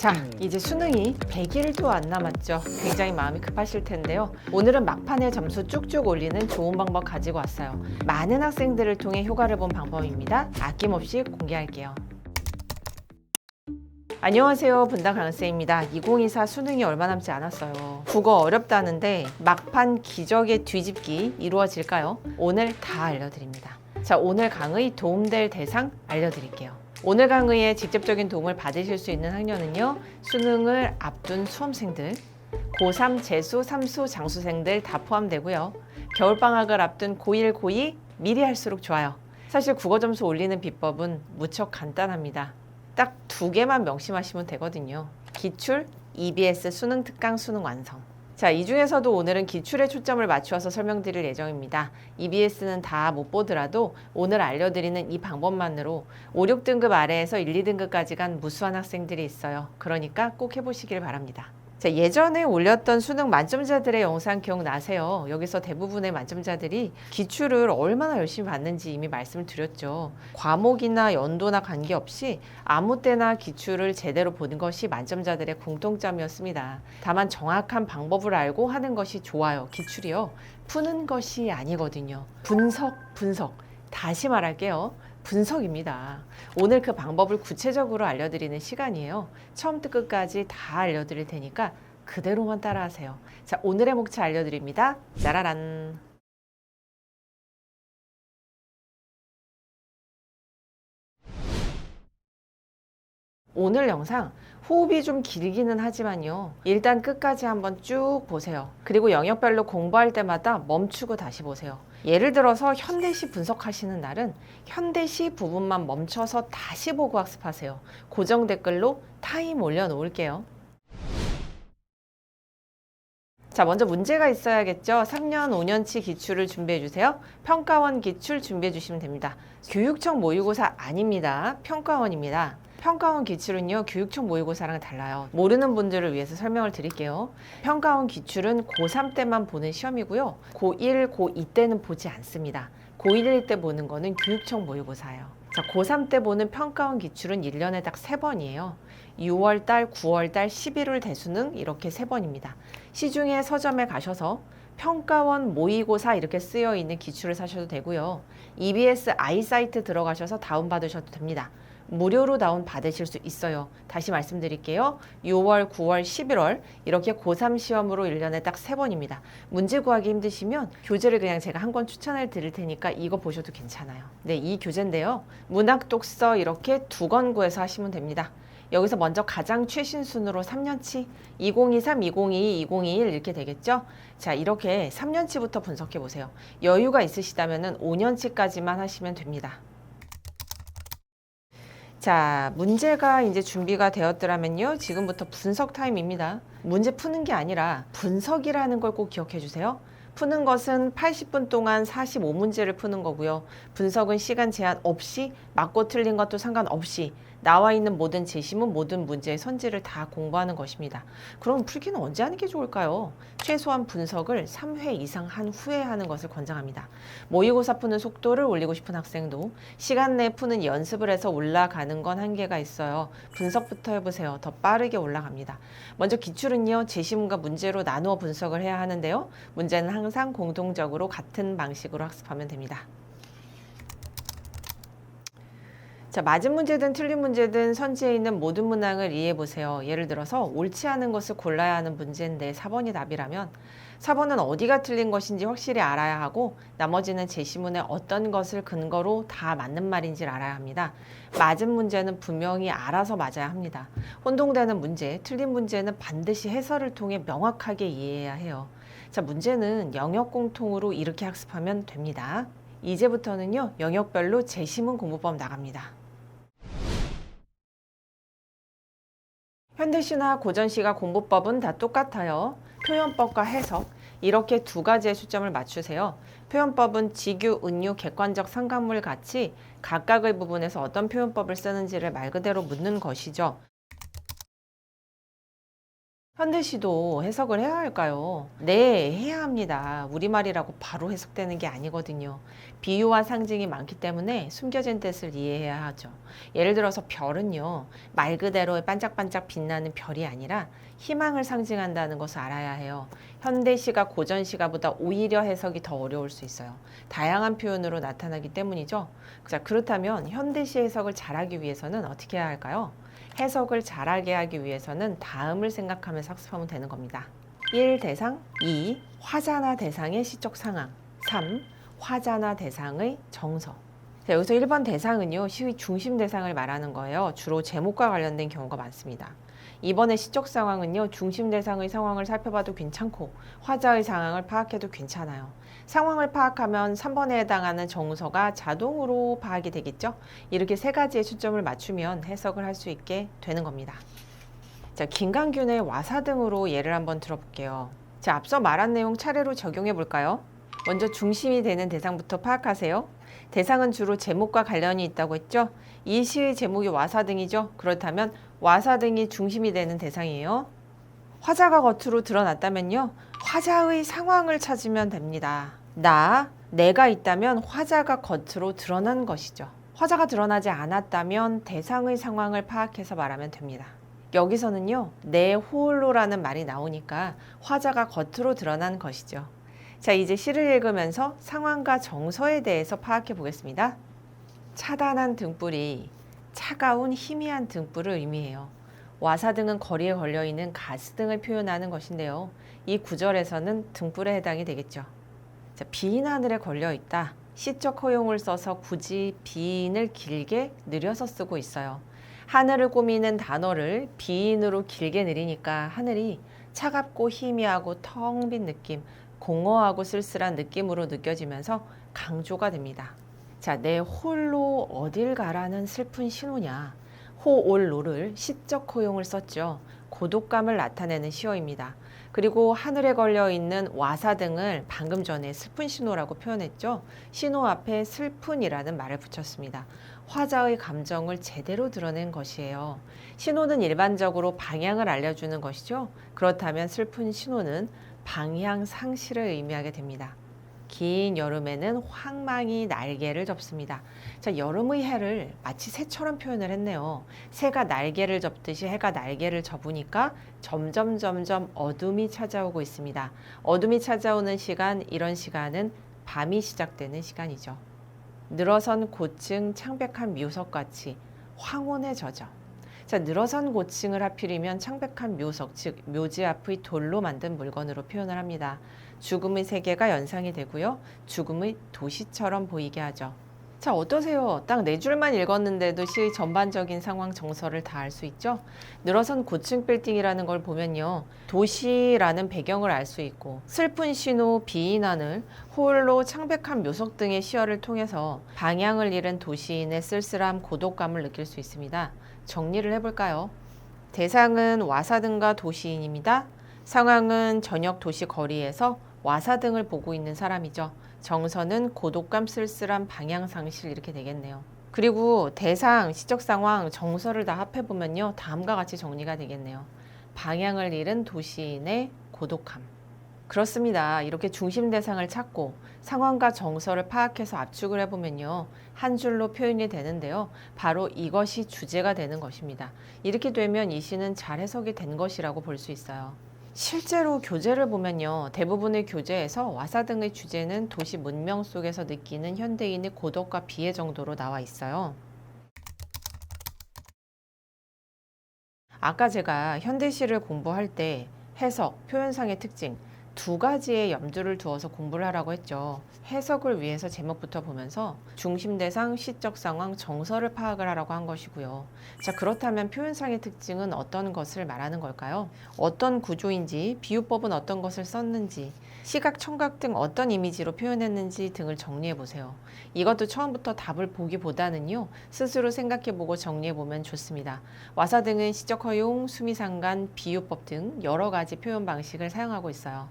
자, 이제 수능이 100일도 안 남았죠. 굉장히 마음이 급하실 텐데요. 오늘은 막판에 점수 쭉쭉 올리는 좋은 방법 가지고 왔어요. 많은 학생들을 통해 효과를 본 방법입니다. 아낌없이 공개할게요. 안녕하세요. 분당 강은쌤입니다. 2024 수능이 얼마 남지 않았어요. 국어 어렵다는데 막판 기적의 뒤집기 이루어질까요? 오늘 다 알려드립니다. 자, 오늘 강의 도움될 대상 알려드릴게요. 오늘 강의에 직접적인 도움을 받으실 수 있는 학년은요, 수능을 앞둔 수험생들, 고3 재수, 삼수, 장수생들 다 포함되고요. 겨울방학을 앞둔 고1, 고2 미리 할수록 좋아요. 사실 국어 점수 올리는 비법은 무척 간단합니다. 딱 두 개만 명심하시면 되거든요. 기출, EBS 수능 특강 수능 완성. 자, 이 중에서도 오늘은 기출에 초점을 맞추어서 설명드릴 예정입니다. EBS는 다 못 보더라도 오늘 알려드리는 이 방법만으로 5, 6등급 아래에서 1, 2등급까지 간 무수한 학생들이 있어요. 그러니까 꼭 해보시길 바랍니다. 자, 예전에 올렸던 수능 만점자들의 영상 기억나세요? 여기서 대부분의 만점자들이 기출을 얼마나 열심히 봤는지 이미 말씀을 드렸죠. 과목이나 연도나 관계없이 아무 때나 기출을 제대로 보는 것이 만점자들의 공통점이었습니다. 다만 정확한 방법을 알고 하는 것이 좋아요. 기출이요. 푸는 것이 아니거든요. 분석. 다시 말할게요. 분석입니다. 오늘 그 방법을 구체적으로 알려드리는 시간이에요. 처음부터 끝까지 다 알려드릴 테니까 그대로만 따라하세요. 자, 오늘의 목차 알려드립니다. 짜라란. 오늘 영상 호흡이 좀 길기는 하지만요. 일단 끝까지 한번 쭉 보세요. 그리고 영역별로 공부할 때마다 멈추고 다시 보세요. 예를 들어서 현대시 분석하시는 날은 현대시 부분만 멈춰서 다시 보고 학습하세요. 고정 댓글로 타임 올려놓을게요. 자, 먼저 문제가 있어야겠죠. 3년, 5년치 기출을 준비해 주세요. 평가원 기출 준비해 주시면 됩니다. 교육청 모의고사 아닙니다. 평가원입니다. 평가원 기출은요, 교육청 모의고사랑 달라요. 모르는 분들을 위해서 설명을 드릴게요. 평가원 기출은 고3 때만 보는 시험이고요. 고1, 고2 때는 보지 않습니다. 고1, 1 때 보는 거는 교육청 모의고사예요. 자, 고3 때 보는 평가원 기출은 1년에 딱 3번이에요. 6월달, 9월달, 11월 대수능 이렇게 3번입니다. 시중에 서점에 가셔서 평가원 모의고사 이렇게 쓰여 있는 기출을 사셔도 되고요. EBS 아이사이트 들어가셔서 다운받으셔도 됩니다. 무료로 다운 받으실 수 있어요. 다시 말씀드릴게요. 6월, 9월, 11월 이렇게 고3 시험으로 1년에 딱 3번입니다. 문제 구하기 힘드시면 교재를 그냥 제가 한 권 추천을 드릴 테니까 이거 보셔도 괜찮아요. 네, 이 교재인데요. 문학 독서 이렇게 2권 구해서 하시면 됩니다. 여기서 먼저 가장 최신 순으로 3년치 2023, 2022, 2021 이렇게 되겠죠? 자, 이렇게 3년치부터 분석해 보세요. 여유가 있으시다면 5년치까지만 하시면 됩니다. 자, 문제가 이제 준비가 되었더라면요. 지금부터 분석 타임입니다. 문제 푸는 게 아니라 분석이라는 걸 꼭 기억해 주세요. 푸는 것은 80분 동안 45문제를 푸는 거고요. 분석은 시간 제한 없이 맞고 틀린 것도 상관없이 나와 있는 모든 제시문, 모든 문제의 선지를 다 공부하는 것입니다. 그럼 풀기는 언제 하는 게 좋을까요? 최소한 분석을 3회 이상 한 후에 하는 것을 권장합니다. 모의고사 푸는 속도를 올리고 싶은 학생도 시간 내에 푸는 연습을 해서 올라가는 건 한계가 있어요. 분석부터 해보세요. 더 빠르게 올라갑니다. 먼저 기출은요, 제시문과 문제로 나누어 분석을 해야 하는데요. 문제는 항상 공통적으로 같은 방식으로 학습하면 됩니다. 자, 맞은 문제든 틀린 문제든 선지에 있는 모든 문항을 이해해 보세요. 예를 들어서 옳지 않은 것을 골라야 하는 문제인데 4번이 답이라면 4번은 어디가 틀린 것인지 확실히 알아야 하고 나머지는 제시문에 어떤 것을 근거로 다 맞는 말인지를 알아야 합니다. 맞은 문제는 분명히 알아서 맞아야 합니다. 혼동되는 문제, 틀린 문제는 반드시 해설을 통해 명확하게 이해해야 해요. 자, 문제는 영역 공통으로 이렇게 학습하면 됩니다. 이제부터는요, 영역별로 제시문 공부법 나갑니다. 현대시나 고전시가 공부법은 다 똑같아요. 표현법과 해석 이렇게 두 가지의 초점을 맞추세요. 표현법은 직유, 은유, 객관적 상관물 같이 각각의 부분에서 어떤 표현법을 쓰는지를 말 그대로 묻는 것이죠. 현대시도 해석을 해야 할까요? 네, 해야 합니다. 우리말이라고 바로 해석되는 게 아니거든요. 비유와 상징이 많기 때문에 숨겨진 뜻을 이해해야 하죠. 예를 들어서 별은요, 말 그대로 반짝반짝 빛나는 별이 아니라 희망을 상징한다는 것을 알아야 해요. 현대시가 고전시가보다 오히려 해석이 더 어려울 수 있어요. 다양한 표현으로 나타나기 때문이죠. 자, 그렇다면 현대시 해석을 잘하기 위해서는 어떻게 해야 할까요? 해석을 잘하게 하기 위해서는 다음을 생각하면서 학습하면 되는 겁니다. 1. 대상 2. 화자나 대상의 시적 상황 3. 화자나 대상의 정서. 자, 여기서 1번 대상은요, 시의 중심 대상을 말하는 거예요. 주로 제목과 관련된 경우가 많습니다. 2번의 시적 상황은요, 중심 대상의 상황을 살펴봐도 괜찮고 화자의 상황을 파악해도 괜찮아요. 상황을 파악하면 3번에 해당하는 정서가 자동으로 파악이 되겠죠. 이렇게 세 가지의 초점을 맞추면 해석을 할 수 있게 되는 겁니다. 자, 김강균의 와사 등으로 예를 한번 들어볼게요. 자, 앞서 말한 내용 차례로 적용해 볼까요? 먼저 중심이 되는 대상부터 파악하세요. 대상은 주로 제목과 관련이 있다고 했죠. 이 시의 제목이 와사 등이죠. 그렇다면 와사 등이 중심이 되는 대상이에요. 화자가 겉으로 드러났다면요, 화자의 상황을 찾으면 됩니다. 내가 있다면 화자가 겉으로 드러난 것이죠. 화자가 드러나지 않았다면 대상의 상황을 파악해서 말하면 됩니다. 여기서는요, 내 홀로라는 말이 나오니까 화자가 겉으로 드러난 것이죠. 자, 이제 시를 읽으면서 상황과 정서에 대해서 파악해 보겠습니다. 차단한 등불이 차가운 희미한 등불을 의미해요. 와사등은 거리에 걸려있는 가스등을 표현하는 것인데요. 이 구절에서는 등불에 해당이 되겠죠. 자, 빈 하늘에 걸려있다. 시적 허용을 써서 굳이 빈을 길게 느려서 쓰고 있어요. 하늘을 꾸미는 단어를 빈으로 길게 느리니까 하늘이 차갑고 희미하고 텅 빈 느낌, 공허하고 쓸쓸한 느낌으로 느껴지면서 강조가 됩니다. 자, 내 홀로 어딜 가라는 슬픈 신호냐. 호올로를 시적 허용을 썼죠. 고독감을 나타내는 시어입니다. 그리고 하늘에 걸려 있는 와사 등을 방금 전에 슬픈 신호라고 표현했죠. 신호 앞에 슬픈이라는 말을 붙였습니다. 화자의 감정을 제대로 드러낸 것이에요. 신호는 일반적으로 방향을 알려주는 것이죠. 그렇다면 슬픈 신호는 방향 상실을 의미하게 됩니다. 긴 여름에는 황망이 날개를 접습니다. 자, 여름의 해를 마치 새처럼 표현을 했네요. 새가 날개를 접듯이 해가 날개를 접으니까 점점 어둠이 찾아오고 있습니다. 어둠이 찾아오는 시간, 이런 시간은 밤이 시작되는 시간이죠. 늘어선 고층 창백한 묘석같이 황혼에 젖어. 자, 늘어선 고층을 하필이면 창백한 묘석, 즉 묘지 앞의 돌로 만든 물건으로 표현을 합니다. 죽음의 세계가 연상이 되고요. 죽음의 도시처럼 보이게 하죠. 자, 어떠세요? 딱 4줄만 읽었는데도 시의 전반적인 상황 정서를 다 알 수 있죠? 늘어선 고층 빌딩이라는 걸 보면요, 도시라는 배경을 알 수 있고 슬픈 신호, 빈 하늘, 홀로 창백한 묘석 등의 시어를 통해서 방향을 잃은 도시인의 쓸쓸함, 고독감을 느낄 수 있습니다. 정리를 해볼까요? 대상은 와사등과 도시인입니다. 상황은 저녁 도시 거리에서 와사등을 보고 있는 사람이죠. 정서는 고독감, 쓸쓸함, 방향상실 이렇게 되겠네요. 그리고 대상, 시적 상황, 정서를 다 합해보면요, 다음과 같이 정리가 되겠네요. 방향을 잃은 도시인의 고독함. 그렇습니다. 이렇게 중심 대상을 찾고 상황과 정서를 파악해서 압축을 해보면요, 한 줄로 표현이 되는데요. 바로 이것이 주제가 되는 것입니다. 이렇게 되면 이 시는 잘 해석이 된 것이라고 볼 수 있어요. 실제로 교재를 보면요, 대부분의 교재에서 와사 등의 주제는 도시 문명 속에서 느끼는 현대인의 고독과 비애 정도로 나와 있어요. 아까 제가 현대시를 공부할 때 해석, 표현상의 특징 2가지의 염두를 두어서 공부를 하라고 했죠. 해석을 위해서 제목부터 보면서 중심 대상, 시적 상황, 정서를 파악을 하라고 한 것이고요. 자, 그렇다면 표현상의 특징은 어떤 것을 말하는 걸까요? 어떤 구조인지, 비유법은 어떤 것을 썼는지, 시각, 청각 등 어떤 이미지로 표현했는지 등을 정리해 보세요. 이것도 처음부터 답을 보기보다는요, 스스로 생각해보고 정리해보면 좋습니다. 와사 등은 시적 허용, 수미상관, 비유법 등 여러 가지 표현 방식을 사용하고 있어요.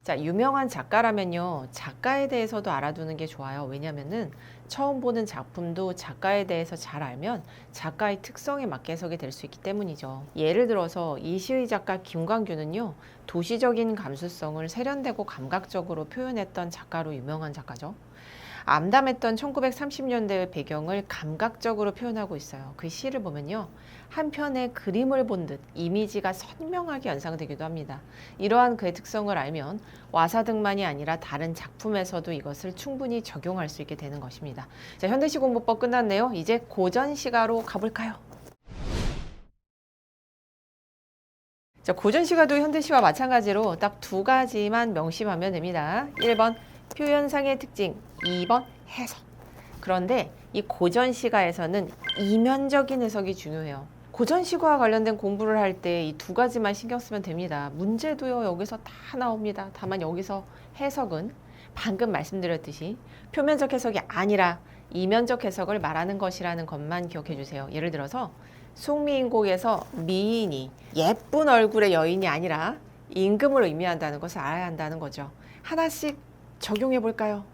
자, 유명한 작가라면요, 작가에 대해서도 알아두는 게 좋아요. 왜냐면은 처음 보는 작품도 작가에 대해서 잘 알면 작가의 특성에 맞게 해석이 될 수 있기 때문이죠. 예를 들어서 이 시의 작가 김광규는요, 도시적인 감수성을 세련되고 감각적으로 표현했던 작가로 유명한 작가죠. 암담했던 1930년대의 배경을 감각적으로 표현하고 있어요. 그 시를 보면요, 한 편의 그림을 본 듯 이미지가 선명하게 연상되기도 합니다. 이러한 그의 특성을 알면 와사등만이 아니라 다른 작품에서도 이것을 충분히 적용할 수 있게 되는 것입니다. 자, 현대시 공부법 끝났네요. 이제 고전시가로 가볼까요? 자, 고전시가도 현대시와 마찬가지로 딱 두 가지만 명심하면 됩니다. 1번 표현상의 특징, 2번 해석. 그런데 이 고전시가에서는 이면적인 해석이 중요해요. 고전시가와 관련된 공부를 할 때 이 두 가지만 신경 쓰면 됩니다. 문제도요, 여기서 다 나옵니다. 다만 여기서 해석은 방금 말씀드렸듯이 표면적 해석이 아니라 이면적 해석을 말하는 것이라는 것만 기억해 주세요. 예를 들어서 숙미인곡에서 미인이 예쁜 얼굴의 여인이 아니라 임금을 의미한다는 것을 알아야 한다는 거죠. 하나씩 적용해 볼까요?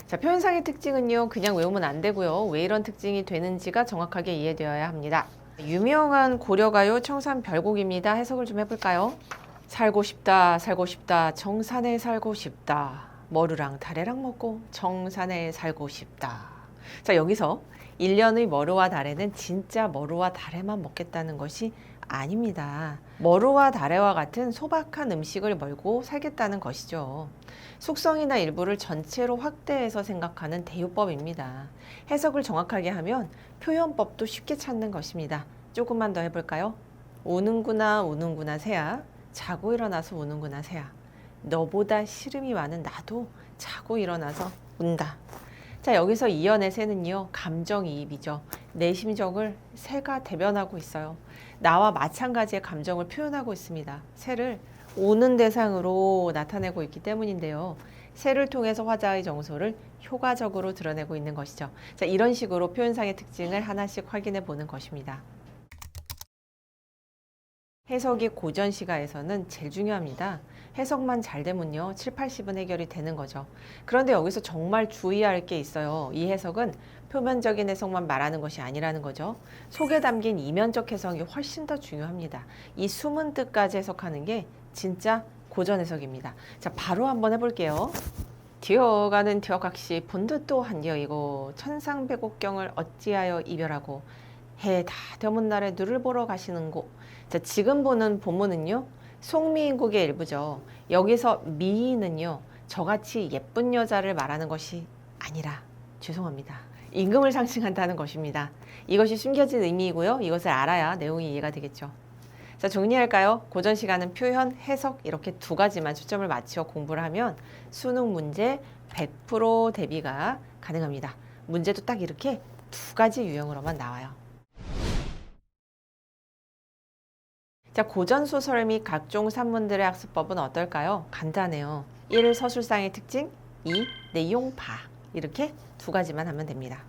자, 표현상의 특징은요, 그냥 외우면 안 되고요. 왜 이런 특징이 되는지가 정확하게 이해되어야 합니다. 유명한 고려가요 청산별곡입니다. 해석을 좀 해볼까요? 살고 싶다, 살고 싶다, 정산에 살고 싶다. 머루랑 다래랑 먹고 정산에 살고 싶다. 자, 여기서 1년의 머루와 다래는 진짜 머루와 다래만 먹겠다는 것이 아닙니다. 머루와 다래와 같은 소박한 음식을 멀고 살겠다는 것이죠. 속성이나 일부를 전체로 확대해서 생각하는 대요법입니다. 해석을 정확하게 하면 표현법도 쉽게 찾는 것입니다. 조금만 더 해볼까요? 우는구나 우는구나 새야, 자고 일어나서 우는구나 새야, 너보다 시름이 많은 나도 자고 일어나서 운다. 자, 여기서 이연의 새는요, 감정이입이죠. 내 심정을 새가 대변하고 있어요. 나와 마찬가지의 감정을 표현하고 있습니다. 새를 우는 대상으로 나타내고 있기 때문인데요. 새를 통해서 화자의 정서를 효과적으로 드러내고 있는 것이죠. 자, 이런 식으로 표현상의 특징을 하나씩 확인해 보는 것입니다. 해석이 고전시가에서는 제일 중요합니다. 해석만 잘 되면요, 7, 80은 해결이 되는 거죠. 그런데 여기서 정말 주의할 게 있어요. 이 해석은 표면적인 해석만 말하는 것이 아니라는 거죠. 속에 담긴 이면적 해석이 훨씬 더 중요합니다. 이 숨은 뜻까지 해석하는 게 진짜 고전 해석입니다. 자, 바로 한번 해볼게요. 디어가는 디어각시 본뜻도 한디어이고 천상백옥경을 어찌하여 이별하고 해 다 되문 날에 누를 보러 가시는고. 자, 지금 보는 본문은요, 송미인곡의 일부죠. 여기서 미인은요, 저같이 예쁜 여자를 말하는 것이 아니라, 죄송합니다, 임금을 상징한다는 것입니다. 이것이 숨겨진 의미이고요. 이것을 알아야 내용이 이해가 되겠죠. 자, 정리할까요? 고전 시간은 표현, 해석 이렇게 두 가지만 초점을 맞춰 공부를 하면 수능 문제 100% 대비가 가능합니다. 문제도 딱 이렇게 두 가지 유형으로만 나와요. 자, 고전 소설 및 각종 산문들의 학습법은 어떨까요? 간단해요. 1. 서술상의 특징, 2. 내용 파악. 이렇게 두 가지만 하면 됩니다.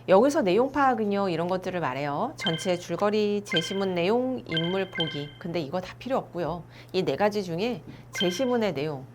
여기서 내용 파악은요, 이런 것들을 말해요. 전체 줄거리, 제시문 내용, 인물 보기. 근데 이거 다 필요 없고요. 이 네 가지 중에 제시문의 내용,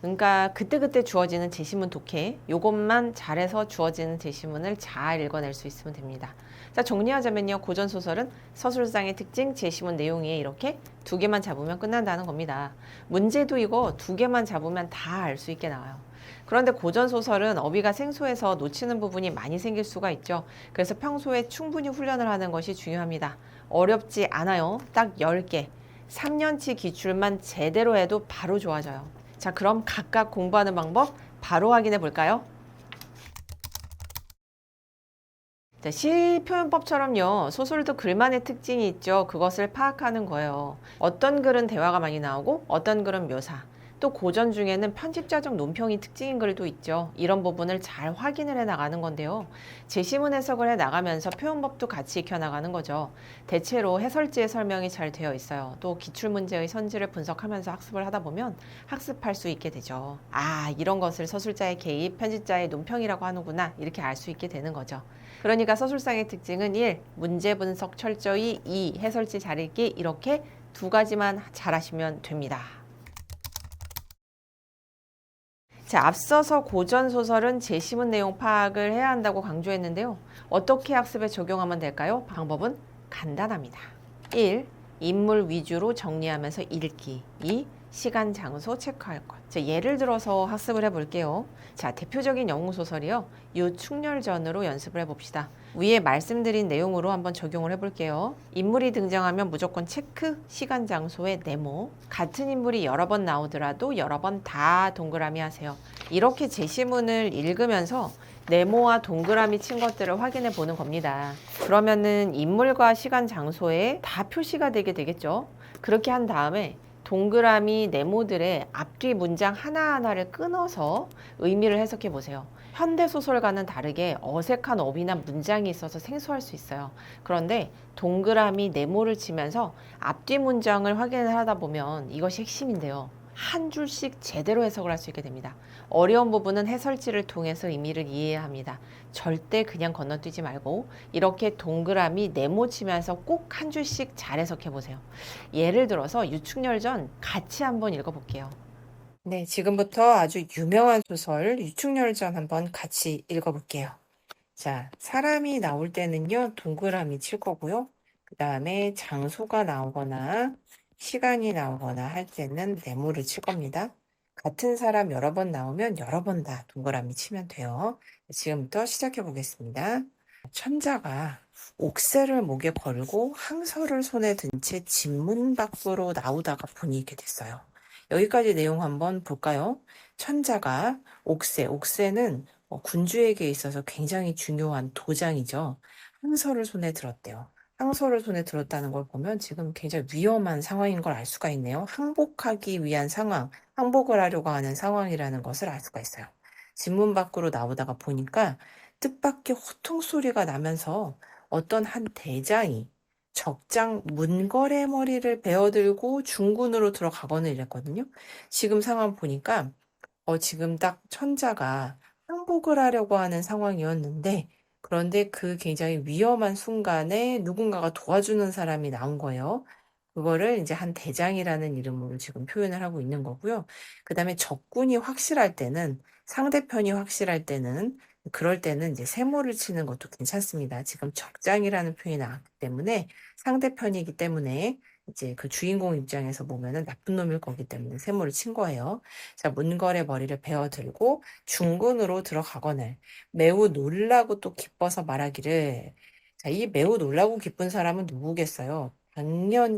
그러니까 그때그때 주어지는 제시문 독해, 요것만 잘해서 주어지는 제시문을 잘 읽어낼 수 있으면 됩니다. 자, 정리하자면요, 고전 소설은 서술상의 특징, 제시문 내용이 이렇게 두 개만 잡으면 끝난다는 겁니다. 문제도 이거 두 개만 잡으면 다 알 수 있게 나와요. 그런데 고전 소설은 어휘가 생소해서 놓치는 부분이 많이 생길 수가 있죠. 그래서 평소에 충분히 훈련을 하는 것이 중요합니다. 어렵지 않아요. 딱 10개. 3년치 기출만 제대로 해도 바로 좋아져요. 자, 그럼 각각 공부하는 방법 바로 확인해 볼까요? 자, 시 표현법처럼요, 소설도 글만의 특징이 있죠. 그것을 파악하는 거예요. 어떤 글은 대화가 많이 나오고 어떤 글은 묘사, 또 고전 중에는 편집자적 논평이 특징인 글도 있죠. 이런 부분을 잘 확인을 해 나가는 건데요. 제시문 해석을 해 나가면서 표현법도 같이 익혀 나가는 거죠. 대체로 해설지의 설명이 잘 되어 있어요. 또 기출문제의 선지를 분석하면서 학습을 하다 보면 학습할 수 있게 되죠. 아, 이런 것을 서술자의 개입, 편집자의 논평이라고 하는구나, 이렇게 알 수 있게 되는 거죠. 그러니까 서술상의 특징은 1. 문제 분석 철저히, 2. 해설지 잘 읽기, 이렇게 두 가지만 잘 하시면 됩니다. 자, 앞서서 고전 소설은 제시문 내용 파악을 해야 한다고 강조했는데요. 어떻게 학습에 적용하면 될까요? 방법은 간단합니다. 1. 인물 위주로 정리하면서 읽기. 2. 시간, 장소 체크할 것. 자, 예를 들어서 학습을 해볼게요. 자, 대표적인 영웅 소설이요. 유충렬전으로 연습을 해봅시다. 위에 말씀드린 내용으로 한번 적용을 해볼게요. 인물이 등장하면 무조건 체크, 시간, 장소에 네모. 같은 인물이 여러 번 나오더라도 여러 번 다 동그라미 하세요. 이렇게 제시문을 읽으면서 네모와 동그라미 친 것들을 확인해 보는 겁니다. 그러면은 인물과 시간, 장소에 다 표시가 되게 되겠죠. 그렇게 한 다음에 동그라미 네모들의 앞뒤 문장 하나하나를 끊어서 의미를 해석해 보세요. 현대소설과는 다르게 어색한 어휘나 문장이 있어서 생소할 수 있어요. 그런데 동그라미 네모를 치면서 앞뒤 문장을 확인을 하다 보면 이것이 핵심인데요. 한 줄씩 제대로 해석을 할 수 있게 됩니다. 어려운 부분은 해설지를 통해서 의미를 이해해야 합니다. 절대 그냥 건너뛰지 말고 이렇게 동그라미 네모 치면서 꼭 한 줄씩 잘 해석해 보세요. 예를 들어서 유충렬전 같이 한번 읽어볼게요. 네, 지금부터 아주 유명한 소설 유충렬전 한번 같이 읽어볼게요. 자, 사람이 나올 때는요, 동그라미 칠 거고요. 그 다음에 장소가 나오거나 시간이 나오거나 할 때는 네모를 칠 겁니다. 같은 사람 여러 번 나오면 여러 번 다 동그라미 치면 돼요. 지금부터 시작해 보겠습니다. 천자가 옥새를 목에 걸고 항서를 손에 든 채 집문 밖으로 나오다가 보니 있게 됐어요. 여기까지 내용 한번 볼까요? 천자가 옥새는 군주에게 있어서 굉장히 중요한 도장이죠. 항서를 손에 들었대요. 항서를 손에 들었다는 걸 보면 지금 굉장히 위험한 상황인 걸 알 수가 있네요. 항복하기 위한 상황, 항복을 하려고 하는 상황이라는 것을 알 수가 있어요. 집문 밖으로 나오다가 보니까 뜻밖의 호통 소리가 나면서 어떤 한 대장이 적장 문거래 머리를 베어들고 중군으로 들어가거나 이랬거든요. 지금 상황 보니까 지금 딱 천자가 항복을 하려고 하는 상황이었는데 그런데 그 굉장히 위험한 순간에 누군가가 도와주는 사람이 나온 거예요. 그거를 이제 한 대장이라는 이름으로 지금 표현을 하고 있는 거고요. 그다음에 적군이 확실할 때는 상대편이 확실할 때는 그럴 때는 이제 세모를 치는 것도 괜찮습니다. 지금 적장이라는 표현이 나왔기 때문에 상대편이기 때문에 이제 그 주인공 입장에서 보면은 나쁜 놈일 거기 때문에 세모를 친 거예요. 자, 문걸의 머리를 베어들고 중군으로 들어가거늘 매우 놀라고 또 기뻐서 말하기를. 자, 이 매우 놀라고 기쁜 사람은 누구겠어요?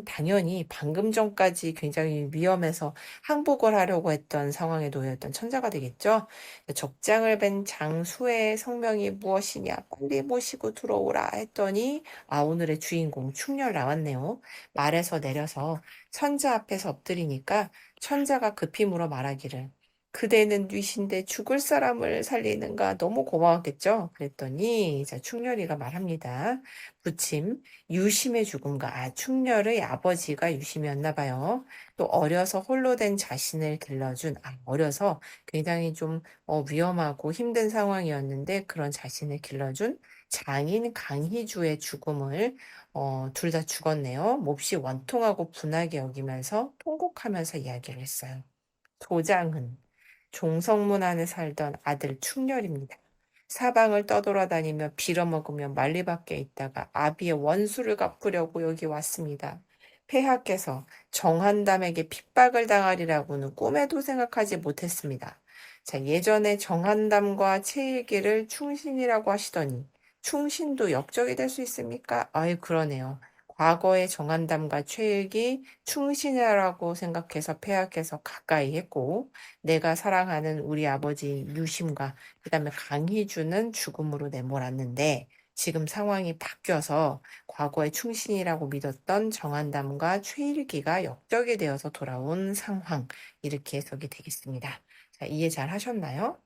당연히 방금 전까지 굉장히 위험해서 항복을 하려고 했던 상황에 놓여있던 천자가 되겠죠. 적장을 벤 장수의 성명이 무엇이냐 빨리 모시고 들어오라 했더니 오늘의 주인공 충렬 나왔네요. 말에서 내려서 천자 앞에서 엎드리니까 천자가 급히 물어 말하기를 그대는 뉘신데 죽을 사람을 살리는가 너무 고마웠겠죠. 그랬더니 자 충렬이가 말합니다. 부침 유심의 죽음과 충렬의 아버지가 유심이었나 봐요. 또 어려서 홀로 된 자신을 길러준 어려서 굉장히 좀 위험하고 힘든 상황이었는데 그런 자신을 길러준 장인 강희주의 죽음을 둘 다 죽었네요. 몹시 원통하고 분하게 여기면서 통곡하면서 이야기를 했어요. 도장은 종성문 안에 살던 아들 충렬입니다. 사방을 떠돌아다니며 빌어먹으며 만리밖에 있다가 아비의 원수를 갚으려고 여기 왔습니다. 폐하께서 정한담에게 핍박을 당하리라고는 꿈에도 생각하지 못했습니다. 자, 예전에 정한담과 최일기를 충신이라고 하시더니 충신도 역적이 될 수 있습니까? 그러네요. 과거에 정한담과 최일기 충신이라고 생각해서 폐하께서 가까이 했고 내가 사랑하는 우리 아버지 유심과 그다음에 강희주는 죽음으로 내몰았는데 지금 상황이 바뀌어서 과거에 충신이라고 믿었던 정한담과 최일기가 역적이 되어서 돌아온 상황 이렇게 해석이 되겠습니다. 자, 이해 잘 하셨나요?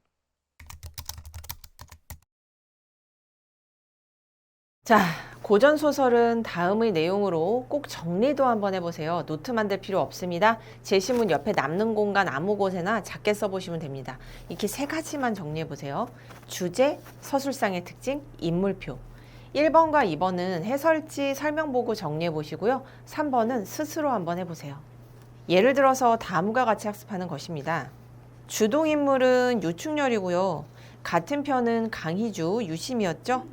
자, 고전 소설은 다음의 내용으로 꼭 정리도 한번 해보세요. 노트 만들 필요 없습니다. 제시문 옆에 남는 공간 아무 곳에나 작게 써보시면 됩니다. 이렇게 세 가지만 정리해보세요. 주제, 서술상의 특징, 인물표. 1번과 2번은 해설지 설명 보고 정리해보시고요. 3번은 스스로 한번 해보세요. 예를 들어서 다음과 같이 학습하는 것입니다. 주동인물은 유충렬이고요. 같은 편은 강희주, 유심이었죠.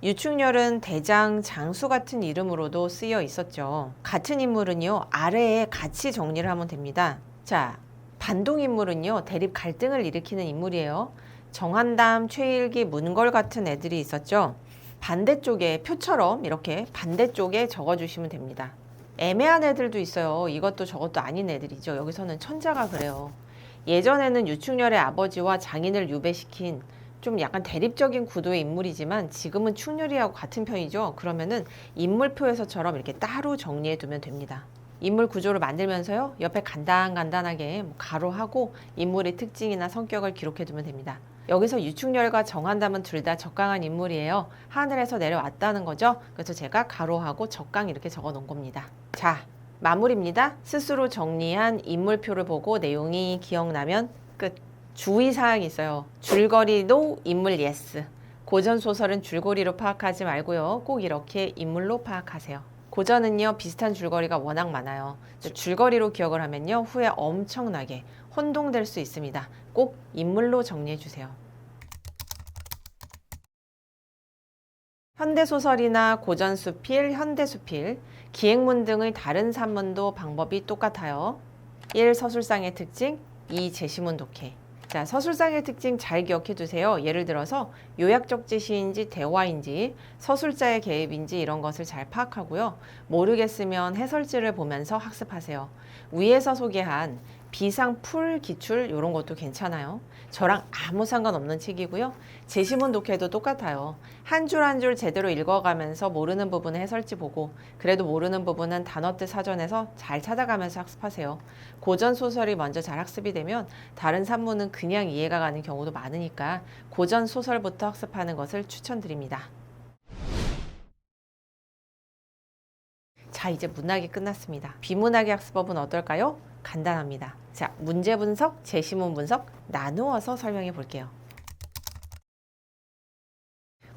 유충렬은 대장, 장수 같은 이름으로도 쓰여 있었죠. 같은 인물은요, 아래에 같이 정리를 하면 됩니다. 자, 반동인물은요, 대립 갈등을 일으키는 인물이에요. 정한담, 최일기, 문걸 같은 애들이 있었죠. 반대쪽에 표처럼 이렇게 반대쪽에 적어주시면 됩니다. 애매한 애들도 있어요. 이것도 저것도 아닌 애들이죠. 여기서는 천자가 그래요. 예전에는 유충렬의 아버지와 장인을 유배시킨 좀 약간 대립적인 구도의 인물이지만 지금은 충렬이하고 같은 편이죠. 그러면은 인물표에서처럼 이렇게 따로 정리해 두면 됩니다. 인물 구조를 만들면서요, 옆에 간단하게 가로하고 인물의 특징이나 성격을 기록해 두면 됩니다. 여기서 유충렬과 정한담은 둘 다 적강한 인물이에요. 하늘에서 내려왔다는 거죠. 그래서 제가 가로하고 적강 이렇게 적어 놓은 겁니다. 자, 마무리입니다. 스스로 정리한 인물표를 보고 내용이 기억나면 끝. 주의사항이 있어요. 줄거리도 인물 예스. 고전소설은 줄거리로 파악하지 말고요. 꼭 이렇게 인물로 파악하세요. 고전은요, 비슷한 줄거리가 워낙 많아요. 줄거리로 기억을 하면요, 후에 엄청나게 혼동될 수 있습니다. 꼭 인물로 정리해 주세요. 현대소설이나 고전수필, 현대수필, 기행문 등의 다른 산문도 방법이 똑같아요. 1. 서술상의 특징, 2. 제시문 독해. 자, 서술상의 특징 잘 기억해 두세요. 예를 들어서 요약적 지시인지 대화인지 서술자의 개입인지 이런 것을 잘 파악하고요. 모르겠으면 해설지를 보면서 학습하세요. 위에서 소개한 비상 풀 기출 이런 것도 괜찮아요. 저랑 아무 상관없는 책이고요. 제시문 독해도 똑같아요. 한 줄 한 줄 제대로 읽어가면서 모르는 부분은 해설지 보고 그래도 모르는 부분은 단어뜻 사전에서 잘 찾아가면서 학습하세요. 고전 소설이 먼저 잘 학습이 되면 다른 산문은 그냥 이해가 가는 경우도 많으니까 고전 소설부터 학습하는 것을 추천드립니다. 자, 이제 문학이 끝났습니다. 비문학의 학습법은 어떨까요? 간단합니다. 자, 문제 분석, 제시문 분석 나누어서 설명해 볼게요.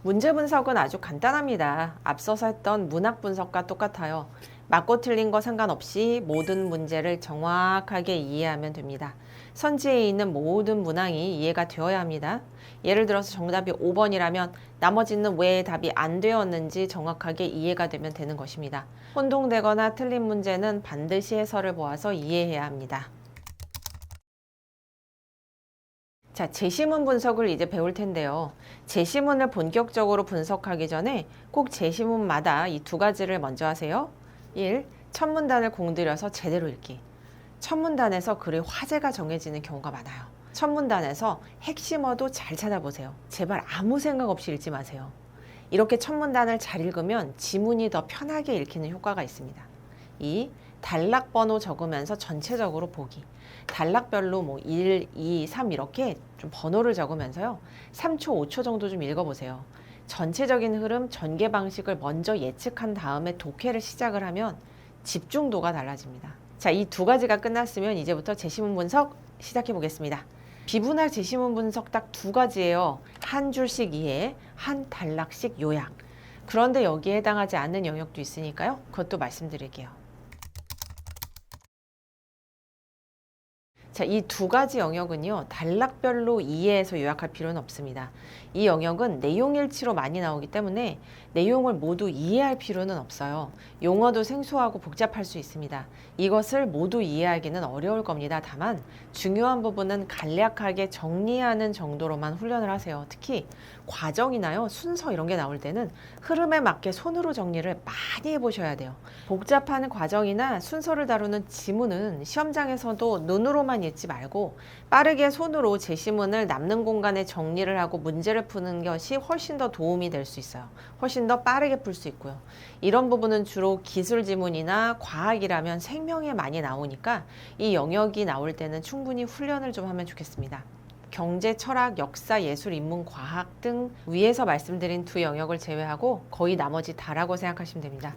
문제 분석은 아주 간단합니다. 앞서서 했던 문학 분석과 똑같아요. 맞고 틀린 거 상관없이 모든 문제를 정확하게 이해하면 됩니다. 선지에 있는 모든 문항이 이해가 되어야 합니다. 예를 들어서 정답이 5번이라면 나머지는 왜 답이 안 되었는지 정확하게 이해가 되면 되는 것입니다. 혼동되거나 틀린 문제는 반드시 해설을 보아서 이해해야 합니다. 자, 제시문 분석을 이제 배울 텐데요. 제시문을 본격적으로 분석하기 전에 꼭 제시문마다 이 두 가지를 먼저 하세요. 1. 첫 문단을 공들여서 제대로 읽기. 첫 문단에서 글의 화제가 정해지는 경우가 많아요. 첫 문단에서 핵심어도 잘 찾아보세요. 제발 아무 생각 없이 읽지 마세요. 이렇게 첫 문단을 잘 읽으면 지문이 더 편하게 읽히는 효과가 있습니다. 2. 단락 번호 적으면서 전체적으로 보기. 단락별로 1, 2, 3 이렇게 좀 번호를 적으면서요. 3초, 5초 정도 좀 읽어보세요. 전체적인 흐름, 전개 방식을 먼저 예측한 다음에 독해를 시작을 하면 집중도가 달라집니다. 자, 이 두 가지가 끝났으면 이제부터 제시문 분석 시작해 보겠습니다. 비문학 제시문 분석 딱 두 가지예요. 한 줄씩 이해, 한 단락씩 요약. 그런데 여기에 해당하지 않는 영역도 있으니까요. 그것도 말씀드릴게요. 자, 이 두 가지 영역은요, 단락별로 이해해서 요약할 필요는 없습니다. 이 영역은 내용일치로 많이 나오기 때문에 내용을 모두 이해할 필요는 없어요. 용어도 생소하고 복잡할 수 있습니다. 이것을 모두 이해하기는 어려울 겁니다. 다만 중요한 부분은 간략하게 정리하는 정도로만 훈련을 하세요. 특히 과정이나요, 순서 이런 게 나올 때는 흐름에 맞게 손으로 정리를 많이 해보셔야 돼요. 복잡한 과정이나 순서를 다루는 지문은 시험장에서도 눈으로만 읽지 말고 빠르게 손으로 제시문을 남는 공간에 정리를 하고 문제를 푸는 것이 훨씬 더 도움이 될 수 있어요. 훨씬 더 빠르게 풀 수 있고요. 이런 부분은 주로 기술 지문이나 과학이라면 생명에 많이 나오니까 이 영역이 나올 때는 충분히 훈련을 좀 하면 좋겠습니다. 경제, 철학, 역사, 예술, 인문, 과학 등 위에서 말씀드린 두 영역을 제외하고 거의 나머지 다라고 생각하시면 됩니다.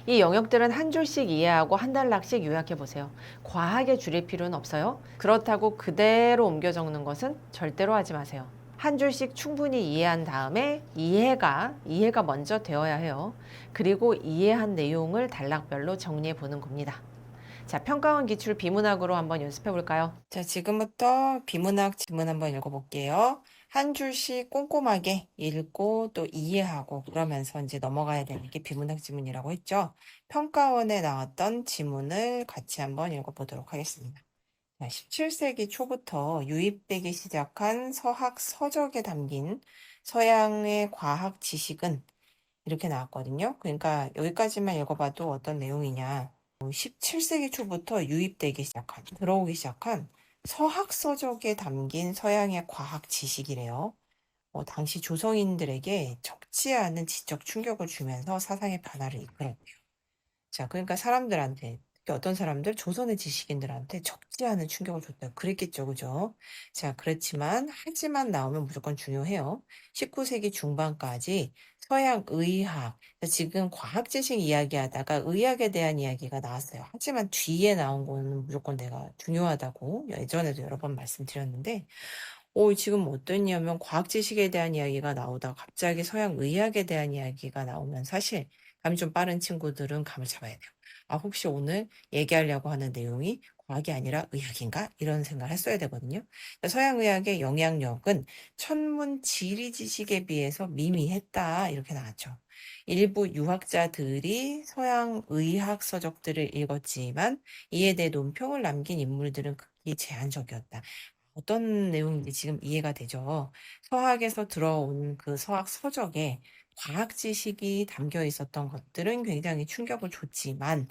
이 영역들은 한 줄씩 이해하고 한 단락씩 요약해 보세요. 과하게 줄일 필요는 없어요. 그렇다고 그대로 옮겨 적는 것은 절대로 하지 마세요. 한 줄씩 충분히 이해한 다음에 이해가 먼저 되어야 해요. 그리고 이해한 내용을 단락별로 정리해 보는 겁니다. 자, 평가원 기출 비문학으로 한번 연습해 볼까요? 자, 지금부터 비문학 지문 한번 읽어볼게요. 한 줄씩 꼼꼼하게 읽고 또 이해하고 그러면서 이제 넘어가야 되는 게 비문학 지문이라고 했죠. 평가원에 나왔던 지문을 같이 한번 읽어보도록 하겠습니다. 17세기 초부터 유입되기 시작한 서학 서적에 담긴 서양의 과학 지식은 이렇게 나왔거든요. 그러니까 여기까지만 읽어봐도 어떤 내용이냐. 17세기 초부터 유입되기 시작한, 들어오기 시작한 서학 서적에 담긴 서양의 과학 지식이래요. 당시 조성인들에게 적지 않은 지적 충격을 주면서 사상의 변화를 이끌었대요. 자, 그러니까 사람들한테, 특히 어떤 사람들, 조선의 지식인들한테 적지 않은 충격을 줬다. 그랬겠죠, 그죠? 자, 그렇지만, 하지만 나오면 무조건 중요해요. 19세기 중반까지 서양 의학, 지금 과학 지식 이야기하다가 의학에 대한 이야기가 나왔어요. 하지만 뒤에 나온 거는 무조건 내가 중요하다고 예전에도 여러 번 말씀드렸는데, 지금 어떠냐면 과학 지식에 대한 이야기가 나오다가 갑자기 서양 의학에 대한 이야기가 나오면 사실 감이 좀 빠른 친구들은 감을 잡아야 돼요. 아, 혹시 오늘 얘기하려고 하는 내용이 과학이 아니라 의학인가? 이런 생각을 했어야 되거든요. 서양 의학의 영향력은 천문 지리 지식에 비해서 미미했다. 이렇게 나왔죠. 일부 유학자들이 서양 의학 서적들을 읽었지만 이에 대해 논평을 남긴 인물들은 극히 제한적이었다. 어떤 내용인지 지금 이해가 되죠. 서학에서 들어온 그 서학 서적에 과학 지식이 담겨 있었던 것들은 굉장히 충격을 줬지만,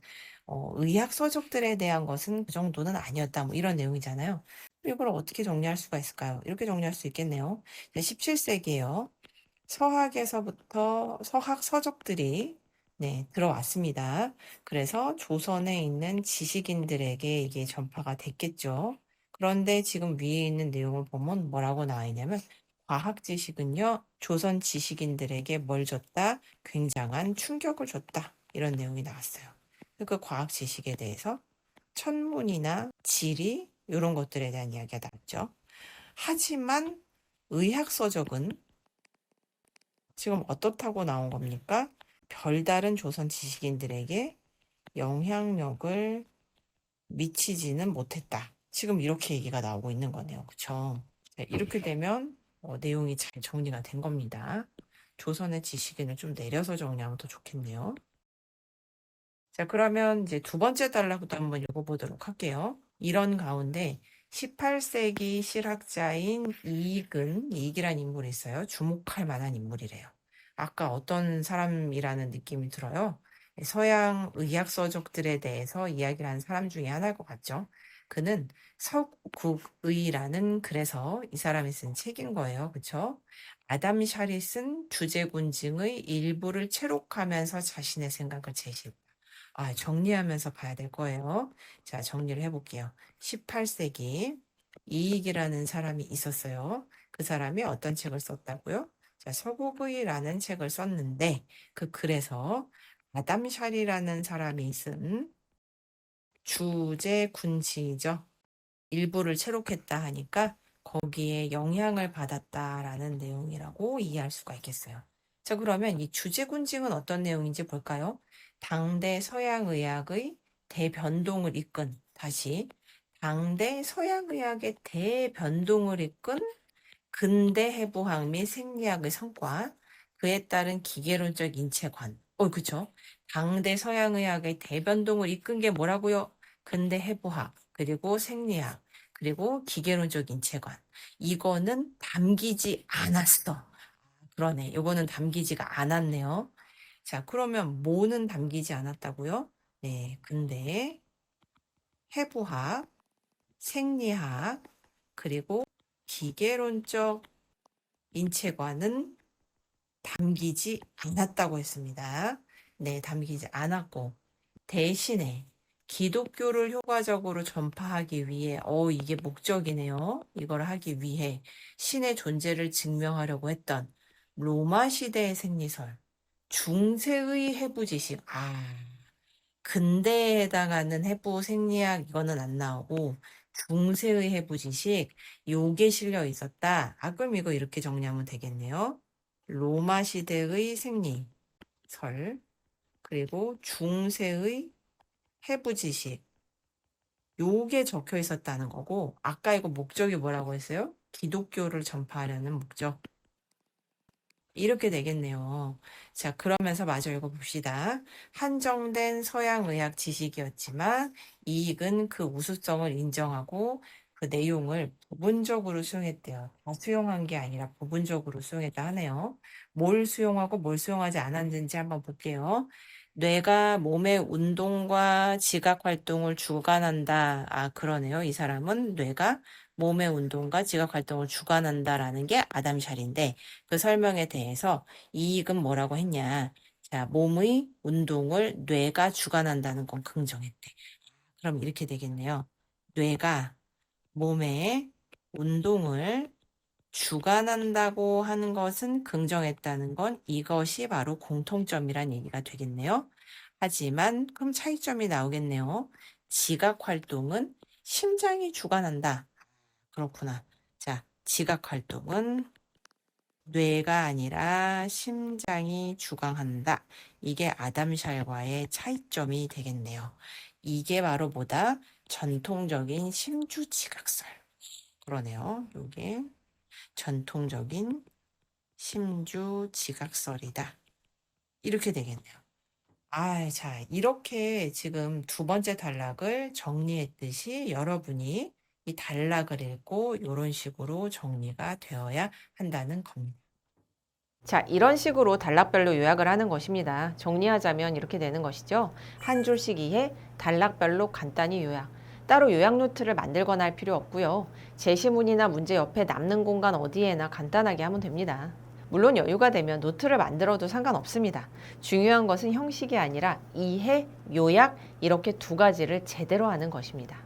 의학 서적들에 대한 것은 그 정도는 아니었다. 뭐 이런 내용이잖아요. 이걸 어떻게 정리할 수가 있을까요? 이렇게 정리할 수 있겠네요. 17세기에요. 서학에서부터 서학 서적들이 들어왔습니다. 그래서 조선에 있는 지식인들에게 이게 전파가 됐겠죠. 그런데 지금 위에 있는 내용을 보면 뭐라고 나와 있냐면 과학 지식은요, 조선 지식인들에게 뭘 줬다? 굉장한 충격을 줬다. 이런 내용이 나왔어요. 그 과학 지식에 대해서 천문이나 지리 이런 것들에 대한 이야기가 나왔죠. 하지만 의학 서적은 지금 어떻다고 나온 겁니까? 별다른 조선 지식인들에게 영향력을 미치지는 못했다. 지금 이렇게 얘기가 나오고 있는 거네요. 그쵸? 이렇게 되면 내용이 잘 정리가 된 겁니다. 조선의 지식인을 좀 내려서 정리하면 더 좋겠네요. 자, 그러면 이제 두 번째 단락부터 한번 읽어보도록 할게요. 이런 가운데 18세기 실학자인 이익이란 인물이 있어요. 주목할 만한 인물이래요. 아까 어떤 사람이라는 느낌이 들어요. 서양 의학 서적들에 대해서 이야기를 한 사람 중에 하나일 것 같죠. 그는 서국의라는 그래서 이 사람이 쓴 책인 거예요. 그쵸? 아담 샬이 쓴 주제군증의 일부를 채록하면서 자신의 생각을 제시했다. 정리하면서 봐야 될 거예요. 자, 정리를 해볼게요. 18세기 이익이라는 사람이 있었어요. 그 사람이 어떤 책을 썼다고요? 자, 서구부의라는 책을 썼는데 그 글에서 아담 샬이라는 사람이 쓴 주제 군치죠. 일부를 채록했다 하니까 거기에 영향을 받았다라는 내용이라고 이해할 수가 있겠어요. 자, 그러면 이 주제군증은 어떤 내용인지 볼까요? 당대 서양의학의 대변동을 이끈, 다시, 당대 서양의학의 대변동을 이끈 근대 해부학 및 생리학의 성과, 그에 따른 기계론적 인체관. 그쵸? 당대 서양의학의 대변동을 이끈 게 뭐라고요? 근대 해부학, 그리고 생리학, 그리고 기계론적 인체관. 이거는 담기지 않았어. 그러네. 이거는 담기지가 않았네요. 자, 그러면 뭐는 담기지 않았다고요? 네, 근대 해부학, 생리학, 그리고 기계론적 인체관은 담기지 않았다고 했습니다. 네, 담기지 않았고 대신에 기독교를 효과적으로 전파하기 위해 이게 목적이네요. 이걸 하기 위해 신의 존재를 증명하려고 했던 로마 시대의 생리설, 중세의 해부 지식, 근대에 해당하는 해부 생리학 이거는 안 나오고 중세의 해부 지식 요게 실려 있었다. 그럼 이거 이렇게 정리하면 되겠네요. 로마 시대의 생리설 그리고 중세의 해부 지식 요게 적혀 있었다는 거고, 아까 이거 목적이 뭐라고 했어요? 기독교를 전파하려는 목적. 이렇게 되겠네요. 자, 그러면서 마저 읽어봅시다. 한정된 서양의학 지식이었지만 이익은 그 우수성을 인정하고 그 내용을 부분적으로 수용했대요. 다 수용한 게 아니라 부분적으로 수용했다 하네요. 뭘 수용하고 뭘 수용하지 않았는지 한번 볼게요. 뇌가 몸의 운동과 지각 활동을 주관한다. 아, 그러네요. 이 사람은 뇌가 몸의 운동과 지각 활동을 주관한다라는 게 아담샬인데, 그 설명에 대해서 이익은 뭐라고 했냐. 자, 몸의 운동을 뇌가 주관한다는 건 긍정했대. 그럼 이렇게 되겠네요. 뇌가 몸의 운동을 주관한다고 하는 것은 긍정했다는 건 이것이 바로 공통점이란 얘기가 되겠네요. 하지만 그럼 차이점이 나오겠네요. 지각 활동은 심장이 주관한다. 그렇구나. 자, 지각 활동은 뇌가 아니라 심장이 주관한다. 이게 아담샬과의 차이점이 되겠네요. 이게 바로 뭐다? 전통적인 심주지각설. 그러네요. 이게 전통적인 심주지각설이다. 이렇게 되겠네요. 아, 자, 이렇게 지금 두 번째 단락을 정리했듯이 여러분이 이 단락을 읽고 이런 식으로 정리가 되어야 한다는 겁니다. 자, 이런 식으로 단락별로 요약을 하는 것입니다. 정리하자면 이렇게 되는 것이죠. 한 줄씩 이해, 단락별로 간단히 요약. 따로 요약 노트를 만들거나 할 필요 없고요. 제시문이나 문제 옆에 남는 공간 어디에나 간단하게 하면 됩니다. 물론 여유가 되면 노트를 만들어도 상관없습니다. 중요한 것은 형식이 아니라 이해, 요약 이렇게 두 가지를 제대로 하는 것입니다.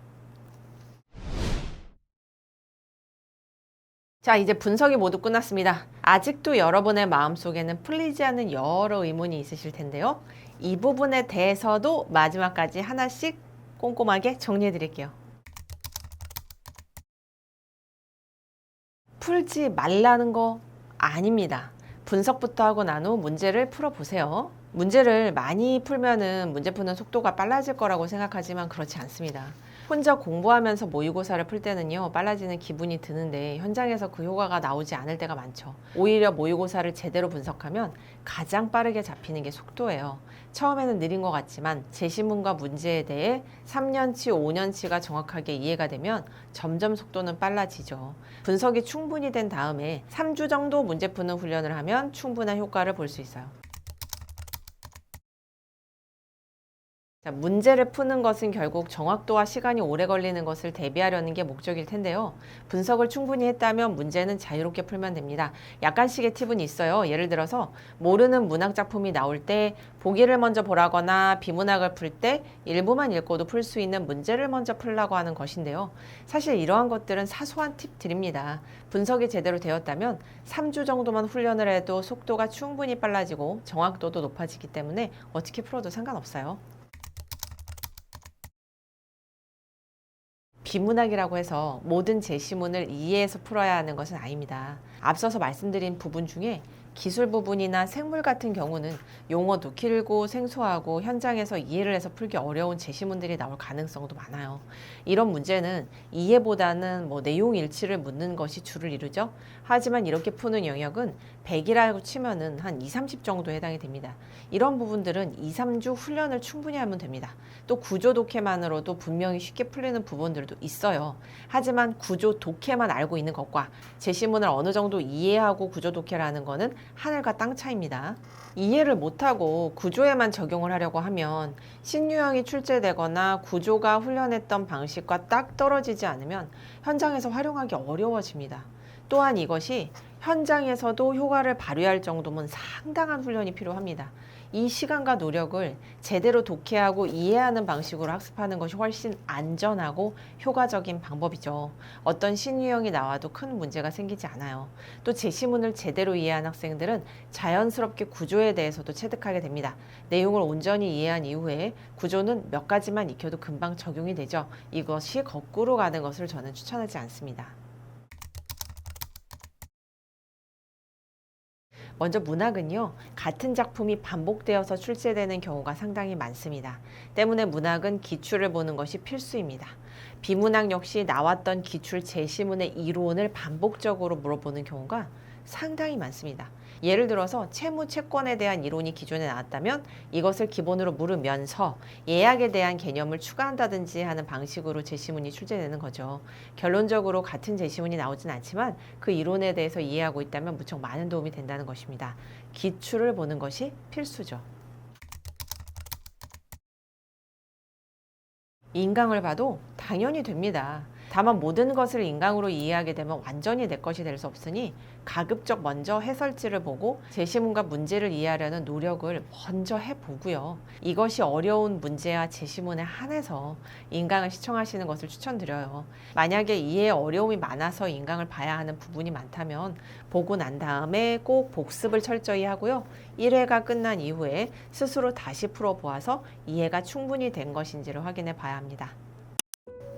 자, 이제 분석이 모두 끝났습니다. 아직도 여러분의 마음속에는 풀리지 않는 여러 의문이 있으실 텐데요. 이 부분에 대해서도 마지막까지 하나씩 꼼꼼하게 정리해 드릴게요. 풀지 말라는 거 아닙니다. 분석부터 하고 난 후 문제를 풀어보세요. 문제를 많이 풀면은 문제 푸는 속도가 빨라질 거라고 생각하지만 그렇지 않습니다. 혼자 공부하면서 모의고사를 풀 때는요, 빨라지는 기분이 드는데 현장에서 그 효과가 나오지 않을 때가 많죠. 오히려 모의고사를 제대로 분석하면 가장 빠르게 잡히는 게 속도예요. 처음에는 느린 것 같지만 제시문과 문제에 대해 3년치, 5년치가 정확하게 이해가 되면 점점 속도는 빨라지죠. 분석이 충분히 된 다음에 3주 정도 문제 푸는 훈련을 하면 충분한 효과를 볼 수 있어요. 자, 문제를 푸는 것은 결국 정확도와 시간이 오래 걸리는 것을 대비하려는 게 목적일 텐데요. 분석을 충분히 했다면 문제는 자유롭게 풀면 됩니다. 약간씩의 팁은 있어요. 예를 들어서 모르는 문학 작품이 나올 때 보기를 먼저 보라거나 비문학을 풀 때 일부만 읽고도 풀 수 있는 문제를 먼저 풀라고 하는 것인데요. 사실 이러한 것들은 사소한 팁 드립니다. 분석이 제대로 되었다면 3주 정도만 훈련을 해도 속도가 충분히 빨라지고 정확도도 높아지기 때문에 어떻게 풀어도 상관없어요. 비문학이라고 해서 모든 제시문을 이해해서 풀어야 하는 것은 아닙니다. 앞서서 말씀드린 부분 중에 기술 부분이나 생물 같은 경우는 용어도 길고 생소하고 현장에서 이해를 해서 풀기 어려운 제시문들이 나올 가능성도 많아요. 이런 문제는 이해보다는 내용 일치를 묻는 것이 주를 이루죠. 하지만 이렇게 푸는 영역은 100이라고 치면은 한 2, 30 정도 해당이 됩니다. 이런 부분들은 2, 3주 훈련을 충분히 하면 됩니다. 또 구조 독해만으로도 분명히 쉽게 풀리는 부분들도 있어요. 하지만 구조 독해만 알고 있는 것과 제시문을 어느 정도 이해하고 구조 독해를 하는 거는 하늘과 땅 차이입니다. 이해를 못하고 구조에만 적용을 하려고 하면 신유형이 출제되거나 구조가 훈련했던 방식과 딱 떨어지지 않으면 현장에서 활용하기 어려워집니다. 또한 이것이 현장에서도 효과를 발휘할 정도면 상당한 훈련이 필요합니다. 이 시간과 노력을 제대로 독해하고 이해하는 방식으로 학습하는 것이 훨씬 안전하고 효과적인 방법이죠. 어떤 신유형이 나와도 큰 문제가 생기지 않아요. 또 제시문을 제대로 이해한 학생들은 자연스럽게 구조에 대해서도 체득하게 됩니다. 내용을 온전히 이해한 이후에 구조는 몇 가지만 익혀도 금방 적용이 되죠. 이것이 거꾸로 가는 것을 저는 추천하지 않습니다. 먼저 문학은요, 같은 작품이 반복되어서 출제되는 경우가 상당히 많습니다. 때문에 문학은 기출을 보는 것이 필수입니다. 비문학 역시 나왔던 기출 제시문의 이론을 반복적으로 물어보는 경우가 상당히 많습니다. 예를 들어서 채무 채권에 대한 이론이 기존에 나왔다면 이것을 기본으로 물으면서 예약에 대한 개념을 추가한다든지 하는 방식으로 제시문이 출제되는 거죠. 결론적으로 같은 제시문이 나오진 않지만 그 이론에 대해서 이해하고 있다면 무척 많은 도움이 된다는 것입니다. 기출을 보는 것이 필수죠. 인강을 봐도 당연히 됩니다. 다만 모든 것을 인강으로 이해하게 되면 완전히 내 것이 될 수 없으니 가급적 먼저 해설지를 보고 제시문과 문제를 이해하려는 노력을 먼저 해보고요. 이것이 어려운 문제와 제시문에 한해서 인강을 시청하시는 것을 추천드려요. 만약에 이해에 어려움이 많아서 인강을 봐야 하는 부분이 많다면 보고 난 다음에 꼭 복습을 철저히 하고요. 1회가 끝난 이후에 스스로 다시 풀어보아서 이해가 충분히 된 것인지를 확인해 봐야 합니다.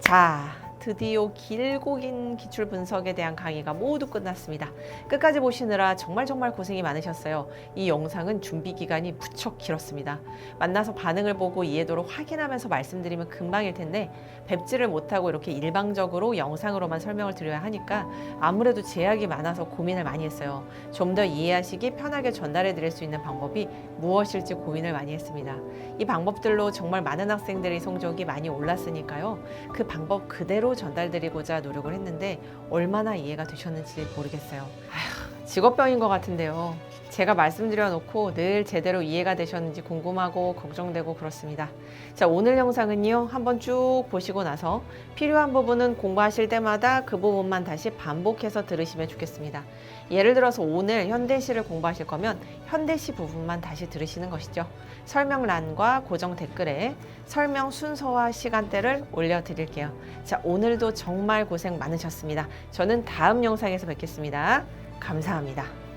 자, 드디어 길고 긴 기출 분석에 대한 강의가 모두 끝났습니다. 끝까지 보시느라 정말 고생이 많으셨어요. 이 영상은 준비 기간이 무척 길었습니다. 만나서 반응을 보고 이해도를 확인하면서 말씀드리면 금방일 텐데 뵙지를 못하고 이렇게 일방적으로 영상으로만 설명을 드려야 하니까 아무래도 제약이 많아서 고민을 많이 했어요. 좀 더 이해하시기 편하게 전달해 드릴 수 있는 방법이 무엇일지 고민을 많이 했습니다. 이 방법들로 정말 많은 학생들의 성적이 많이 올랐으니까요. 그 방법 그대로 전달드리고자 노력을 했는데 얼마나 이해가 되셨는지 모르겠어요. 아휴, 직업병인 것 같은데요. 제가 말씀드려 놓고 늘 제대로 이해가 되셨는지 궁금하고 걱정되고 그렇습니다. 자, 오늘 영상은요, 한번 쭉 보시고 나서 필요한 부분은 공부하실 때마다 그 부분만 다시 반복해서 들으시면 좋겠습니다. 예를 들어서 오늘 현대시를 공부하실 거면 현대시 부분만 다시 들으시는 것이죠. 설명란과 고정 댓글에 설명 순서와 시간대를 올려드릴게요. 자, 오늘도 정말 고생 많으셨습니다. 저는 다음 영상에서 뵙겠습니다. 감사합니다.